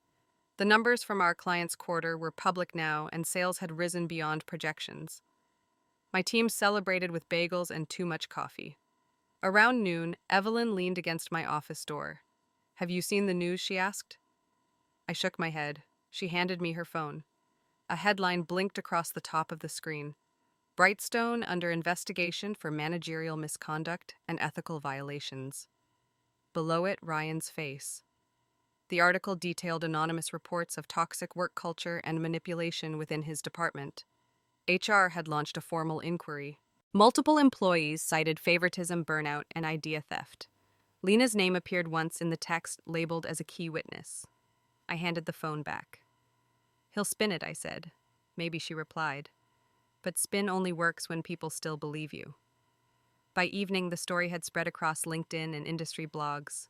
The numbers from our client's quarter were public now, and sales had risen beyond projections. My team celebrated with bagels and too much coffee. Around noon, Evelyn leaned against my office door. "Have you seen the news?" she asked. I shook my head. She handed me her phone. A headline blinked across the top of the screen. "Brightstone under investigation for managerial misconduct and ethical violations." Below it, Ryan's face. The article detailed anonymous reports of toxic work culture and manipulation within his department. HR had launched a formal inquiry. Multiple employees cited favoritism, burnout, and idea theft. Lena's name appeared once in the text, labeled as a key witness. I handed the phone back. "He'll spin it," I said. Maybe, she replied. "But spin only works when people still believe you." By evening, the story had spread across LinkedIn and industry blogs.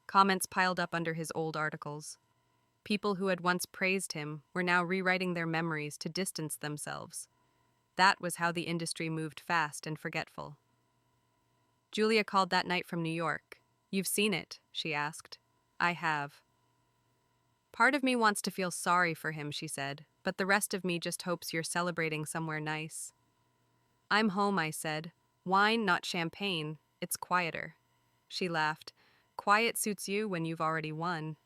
Comments piled up under his old articles. People who had once praised him were now rewriting their memories to distance themselves. That was how the industry moved fast and forgetful. Julia called that night from New York. "You've seen it?" she asked. "I have." "Part of me wants to feel sorry for him," she said, "but the rest of me just hopes you're celebrating somewhere nice." "I'm home," I said. "Wine, not champagne. It's quieter." She laughed. "Quiet suits you when you've already won."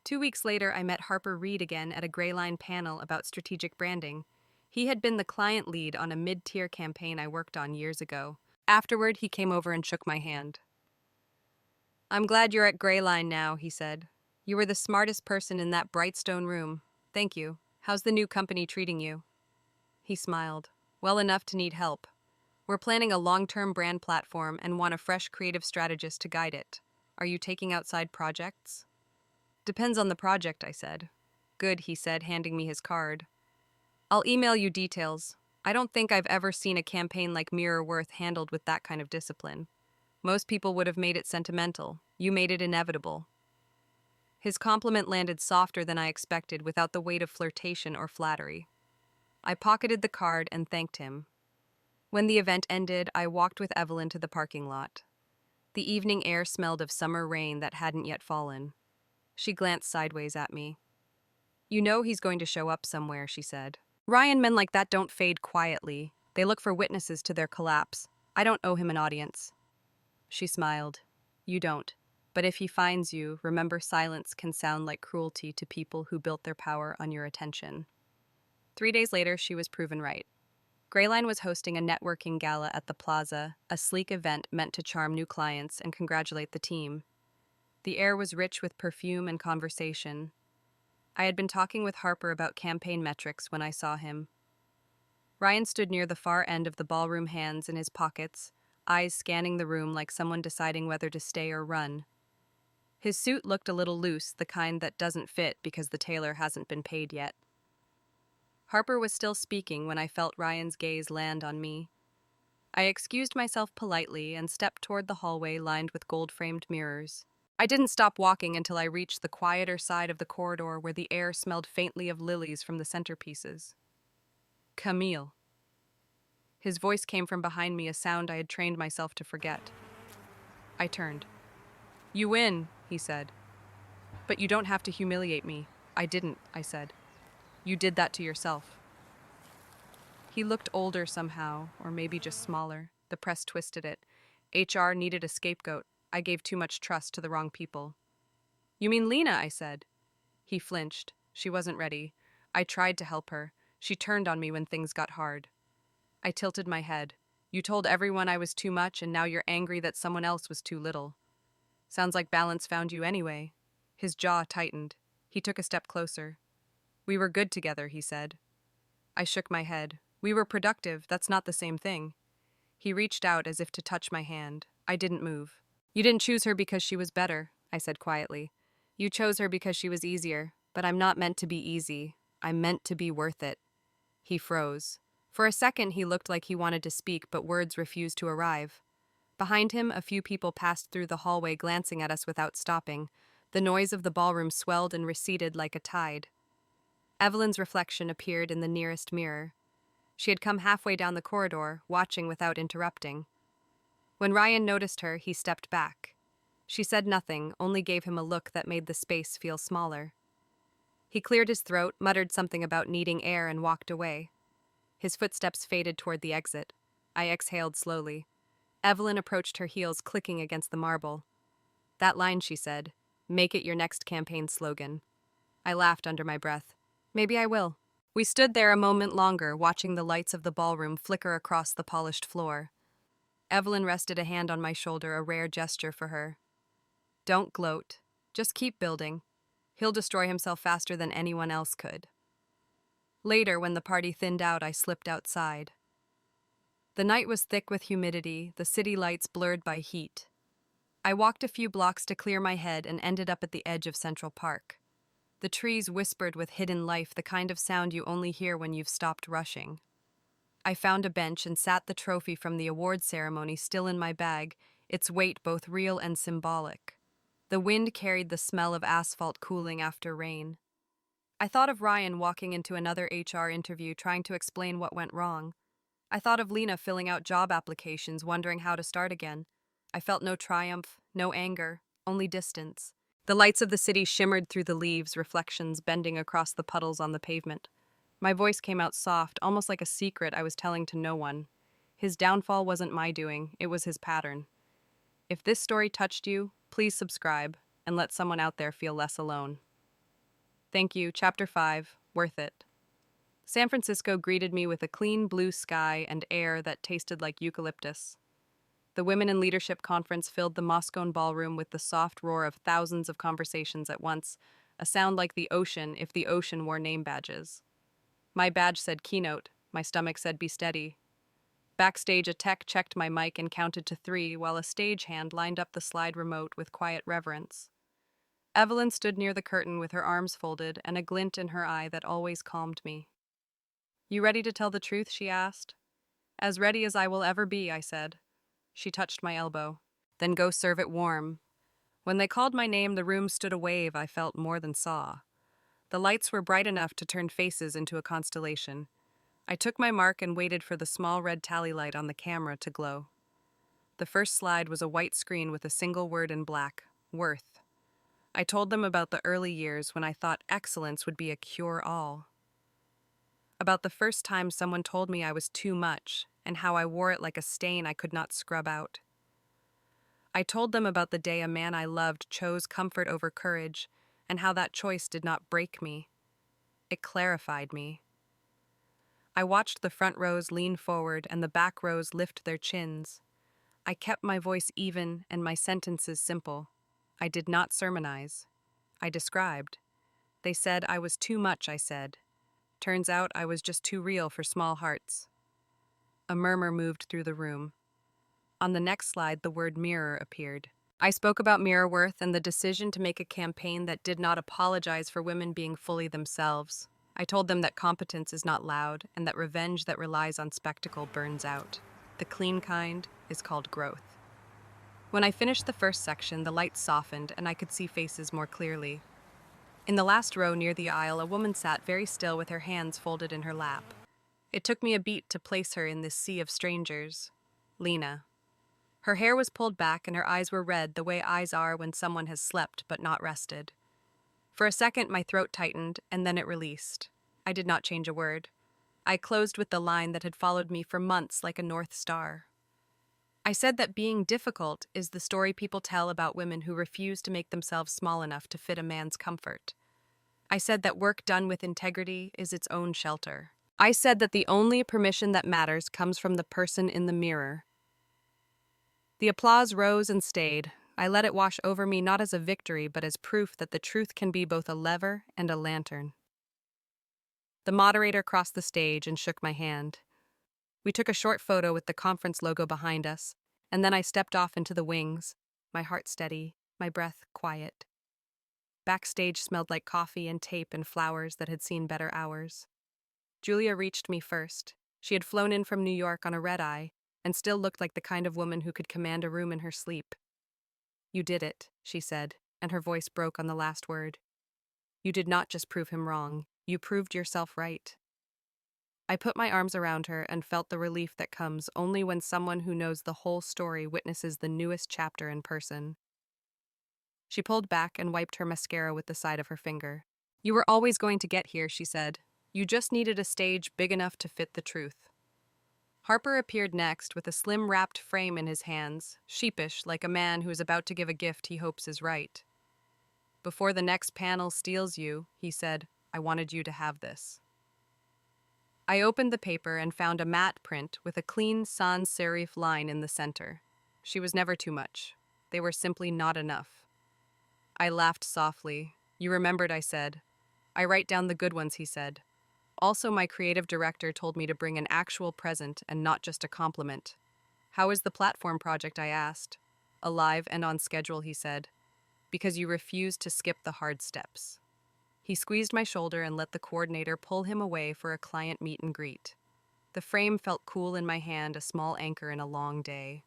2 weeks later, I met Harper Reed again at a Gray Line panel about strategic branding. He had been the client lead on a mid-tier campaign I worked on years ago. Afterward, he came over and shook my hand. "I'm glad you're at Gray Line now," he said. "You were the smartest person in that bright stone room. Thank you. How's the new company treating you?" He smiled. "Well enough to need help. We're planning a long-term brand platform and want a fresh creative strategist to guide it. Are you taking outside projects?" "Depends on the project," I said. "Good," he said, handing me his card. "I'll email you details. I don't think I've ever seen a campaign like Mirror Worth handled with that kind of discipline. Most people would have made it sentimental. You made it inevitable." His compliment landed softer than I expected, without the weight of flirtation or flattery. I pocketed the card and thanked him. When the event ended, I walked with Evelyn to the parking lot. The evening air smelled of summer rain that hadn't yet fallen. She glanced sideways at me. "You know he's going to show up somewhere," she said. "Ryan, men like that don't fade quietly. They look for witnesses to their collapse. I don't owe him an audience." She smiled. "You don't. But if he finds you, remember silence can sound like cruelty to people who built their power on your attention." 3 days later, she was proven right. Grayline was hosting a networking gala at the Plaza, a sleek event meant to charm new clients and congratulate the team. The air was rich with perfume and conversation. I had been talking with Harper about campaign metrics when I saw him. Ryan stood near the far end of the ballroom, hands in his pockets, eyes scanning the room like someone deciding whether to stay or run. His suit looked a little loose, the kind that doesn't fit because the tailor hasn't been paid yet. Harper was still speaking when I felt Ryan's gaze land on me. I excused myself politely and stepped toward the hallway lined with gold-framed mirrors. I didn't stop walking until I reached the quieter side of the corridor where the air smelled faintly of lilies from the centerpieces. "Camille." His voice came from behind me, a sound I had trained myself to forget. I turned. "You win," he said. "But you don't have to humiliate me." "I didn't," I said. "You did that to yourself." He looked older somehow, or maybe just smaller. The press twisted it. HR needed a scapegoat. I gave too much trust to the wrong people. "You mean Lena?" I said. He flinched. She wasn't ready. I tried to help her. She turned on me when things got hard. I tilted my head. "You told everyone I was too much, and now you're angry that someone else was too little. Sounds like balance found you anyway." His jaw tightened. He took a step closer. "We were good together," he said. I shook my head. "We were productive. That's not the same thing." He reached out as if to touch my hand. I didn't move. "You didn't choose her because she was better," I said quietly. "You chose her because she was easier. But I'm not meant to be easy. I'm meant to be worth it." He froze. For a second, he looked like he wanted to speak, but words refused to arrive. Behind him, a few people passed through the hallway, glancing at us without stopping. The noise of the ballroom swelled and receded like a tide. Evelyn's reflection appeared in the nearest mirror. She had come halfway down the corridor, watching without interrupting. When Ryan noticed her, he stepped back. She said nothing, only gave him a look that made the space feel smaller. He cleared his throat, muttered something about needing air, and walked away. His footsteps faded toward the exit. I exhaled slowly. Evelyn approached, her heels clicking against the marble. "That line," she said. "Make it your next campaign slogan." I laughed under my breath. "Maybe I will." We stood there a moment longer, watching the lights of the ballroom flicker across the polished floor. Evelyn rested a hand on my shoulder, a rare gesture for her. "Don't gloat. Just keep building. He'll destroy himself faster than anyone else could." Later, when the party thinned out, I slipped outside. The night was thick with humidity, the city lights blurred by heat. I walked a few blocks to clear my head and ended up at the edge of Central Park. The trees whispered with hidden life, the kind of sound you only hear when you've stopped rushing. I found a bench and sat the trophy from the award ceremony still in my bag, its weight both real and symbolic. The wind carried the smell of asphalt cooling after rain. I thought of Ryan walking into another HR interview trying to explain what went wrong. I thought of Lena filling out job applications, wondering how to start again. I felt no triumph, no anger, only distance. The lights of the city shimmered through the leaves, reflections bending across the puddles on the pavement. My voice came out soft, almost like a secret I was telling to no one. His downfall wasn't my doing, it was his pattern. If this story touched you, please subscribe and let someone out there feel less alone. Thank you. Chapter 5. Worth it. San Francisco greeted me with a clean blue sky and air that tasted like eucalyptus. The Women in Leadership Conference filled the Moscone ballroom with the soft roar of thousands of conversations at once, a sound like the ocean if the ocean wore name badges. My badge said keynote, my stomach said be steady. Backstage, a tech checked my mic and counted to 3 while a stagehand lined up the slide remote with quiet reverence. Evelyn stood near the curtain with her arms folded and a glint in her eye that always calmed me. You ready to tell the truth? She asked. As ready as I will ever be, I said. She touched my elbow. Then go serve it warm. When they called my name, the room stood a wave I felt more than saw. The lights were bright enough to turn faces into a constellation. I took my mark and waited for the small red tally light on the camera to glow. The first slide was a white screen with a single word in black, worth. I told them about the early years when I thought excellence would be a cure-all. About the first time someone told me I was too much, and how I wore it like a stain I could not scrub out. I told them about the day a man I loved chose comfort over courage, and how that choice did not break me. It clarified me. I watched the front rows lean forward and the back rows lift their chins. I kept my voice even and my sentences simple. I did not sermonize. I described. They said I was too much, I said. Turns out I was just too real for small hearts. A murmur moved through the room. On the next slide, the word mirror appeared. I spoke about mirror worth and the decision to make a campaign that did not apologize for women being fully themselves. I told them that competence is not loud and that revenge that relies on spectacle burns out. The clean kind is called growth. When I finished the first section, the lights softened and I could see faces more clearly. In the last row near the aisle, a woman sat very still with her hands folded in her lap. It took me a beat to place her in this sea of strangers. Lena. Her hair was pulled back and her eyes were red the way eyes are when someone has slept but not rested. For a second, my throat tightened and then it released. I did not change a word. I closed with the line that had followed me for months like a North Star. I said that being difficult is the story people tell about women who refuse to make themselves small enough to fit a man's comfort. I said that work done with integrity is its own shelter. I said that the only permission that matters comes from the person in the mirror. The applause rose and stayed. I let it wash over me not as a victory but as proof that the truth can be both a lever and a lantern. The moderator crossed the stage and shook my hand. We took a short photo with the conference logo behind us, and then I stepped off into the wings, my heart steady, my breath quiet. Backstage smelled like coffee and tape and flowers that had seen better hours. Julia reached me first. She had flown in from New York on a red-eye and still looked like the kind of woman who could command a room in her sleep. You did it, she said, and her voice broke on the last word. You did not just prove him wrong, you proved yourself right. I put my arms around her and felt the relief that comes only when someone who knows the whole story witnesses the newest chapter in person. She pulled back and wiped her mascara with the side of her finger. You were always going to get here, she said. You just needed a stage big enough to fit the truth. Harper appeared next with a slim wrapped frame in his hands, sheepish like a man who is about to give a gift he hopes is right. Before the next panel steals you, he said, I wanted you to have this. I opened the paper and found a matte print with a clean sans serif line in the center. She was never too much. They were simply not enough. I laughed softly. You remembered, I said. I write down the good ones, he said. Also, my creative director told me to bring an actual present and not just a compliment. How is the platform project, I asked. Alive and on schedule, he said. Because you refused to skip the hard steps. He squeezed my shoulder and let the coordinator pull him away for a client meet and greet. The frame felt cool in my hand, a small anchor in a long day.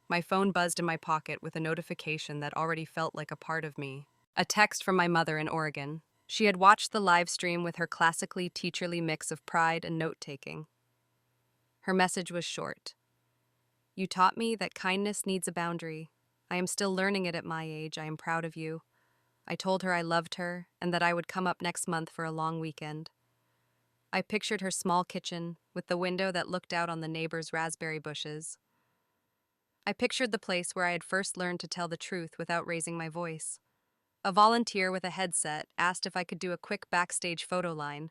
My phone buzzed in my pocket with a notification that already felt like a part of me. A text from my mother in Oregon. She had watched the live stream with her classically teacherly mix of pride and note-taking. Her message was short. You taught me that kindness needs a boundary. I am still learning it at my age. I am proud of you. I told her I loved her and that I would come up next month for a long weekend. I pictured her small kitchen with the window that looked out on the neighbor's raspberry bushes. I pictured the place where I had first learned to tell the truth without raising my voice. A volunteer with a headset asked if I could do a quick backstage photo line.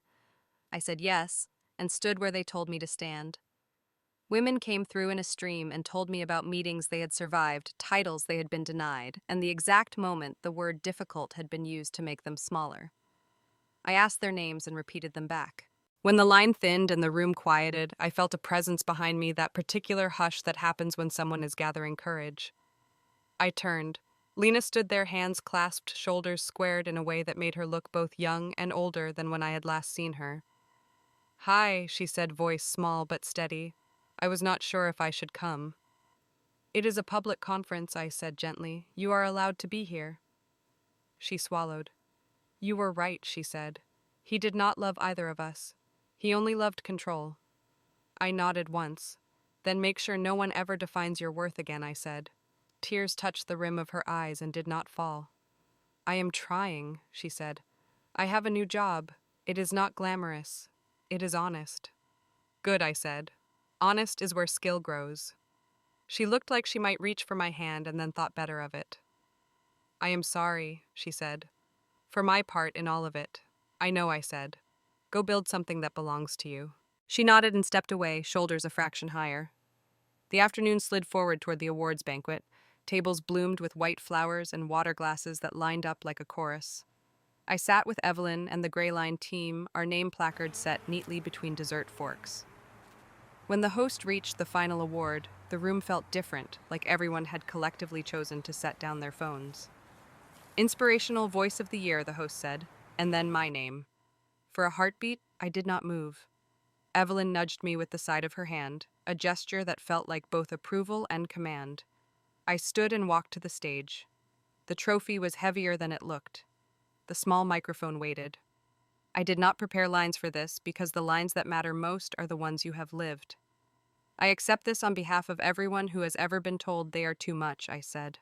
I said yes, and stood where they told me to stand. Women came through in a stream and told me about meetings they had survived, titles they had been denied, and the exact moment the word difficult had been used to make them smaller. I asked their names and repeated them back. When the line thinned and the room quieted, I felt a presence behind me, that particular hush that happens when someone is gathering courage. I turned. Lena stood there, hands clasped, shoulders squared in a way that made her look both young and older than when I had last seen her. Hi, she said, voice small but steady. I was not sure if I should come. It is a public conference, I said gently. You are allowed to be here. She swallowed. You were right, she said. He did not love either of us. He only loved control. I nodded once. Then make sure no one ever defines your worth again, I said. Tears touched the rim of her eyes and did not fall. I am trying, she said. I have a new job. It is not glamorous. It is honest. Good, I said. Honest is where skill grows. She looked like she might reach for my hand and then thought better of it. I am sorry, she said. For my part in all of it. I know, I said. Go build something that belongs to you. She nodded and stepped away, shoulders a fraction higher. The afternoon slid forward toward the awards banquet. Tables bloomed with white flowers and water glasses that lined up like a chorus. I sat with Evelyn and the Gray Line team, our name placards set neatly between dessert forks. When the host reached the final award, the room felt different, like everyone had collectively chosen to set down their phones. Inspirational Voice of the Year, the host said, and then my name. For a heartbeat, I did not move. Evelyn nudged me with the side of her hand, a gesture that felt like both approval and command. I stood and walked to the stage. The trophy was heavier than it looked. The small microphone waited. I did not prepare lines for this because the lines that matter most are the ones you have lived. I accept this on behalf of everyone who has ever been told they are too much, I said.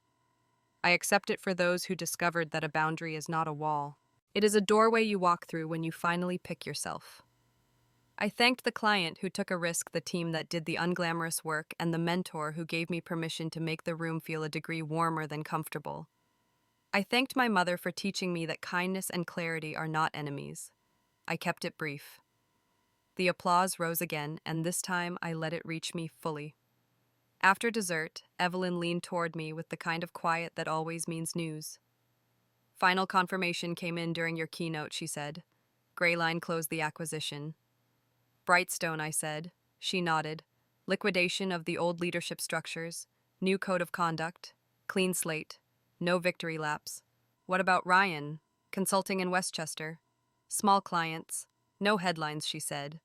I accept it for those who discovered that a boundary is not a wall. It is a doorway you walk through when you finally pick yourself. I thanked the client who took a risk, the team that did the unglamorous work, and the mentor who gave me permission to make the room feel a degree warmer than comfortable. I thanked my mother for teaching me that kindness and clarity are not enemies. I kept it brief. The applause rose again, and this time I let it reach me fully. After dessert, Evelyn leaned toward me with the kind of quiet that always means news. Final confirmation came in during your keynote, she said. Gray Line closed the acquisition. Brightstone, I said. She nodded. Liquidation of the old leadership structures, new code of conduct, clean slate, no victory laps. What about Ryan? Consulting in Westchester. Small clients, no headlines, she said.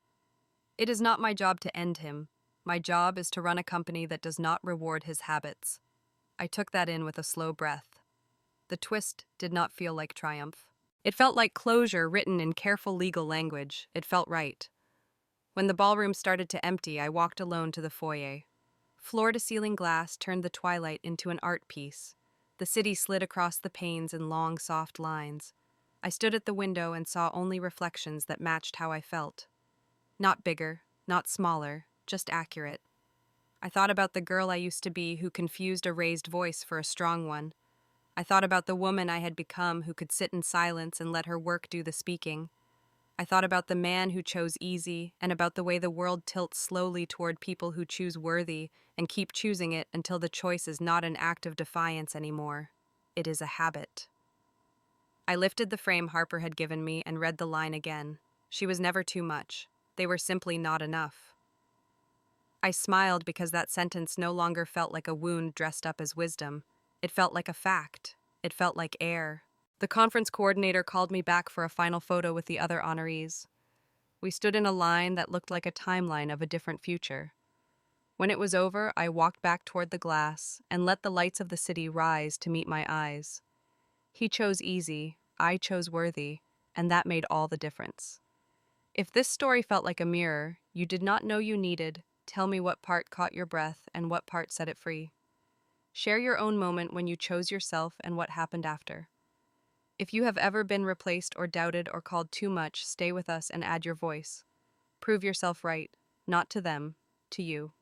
It is not my job to end him. My job is to run a company that does not reward his habits. I took that in with a slow breath. The twist did not feel like triumph. It felt like closure written in careful legal language. It felt right. When the ballroom started to empty, I walked alone to the foyer. Floor-to-ceiling glass turned the twilight into an art piece. The city slid across the panes in long, soft lines. I stood at the window and saw only reflections that matched how I felt. Not bigger, not smaller, just accurate. I thought about the girl I used to be who confused a raised voice for a strong one. I thought about the woman I had become who could sit in silence and let her work do the speaking. I thought about the man who chose easy and about the way the world tilts slowly toward people who choose worthy and keep choosing it until the choice is not an act of defiance anymore. It is a habit. I lifted the frame Harper had given me and read the line again. She was never too much. They were simply not enough. I smiled because that sentence no longer felt like a wound dressed up as wisdom. It felt like a fact. It felt like air. The conference coordinator called me back for a final photo with the other honorees. We stood in a line that looked like a timeline of a different future. When it was over, I walked back toward the glass and let the lights of the city rise to meet my eyes. He chose easy, I chose worthy, and that made all the difference. If this story felt like a mirror you did not know you needed, tell me what part caught your breath and what part set it free. Share your own moment when you chose yourself and what happened after. If you have ever been replaced or doubted or called too much, stay with us and add your voice. Prove yourself right, not to them, to you.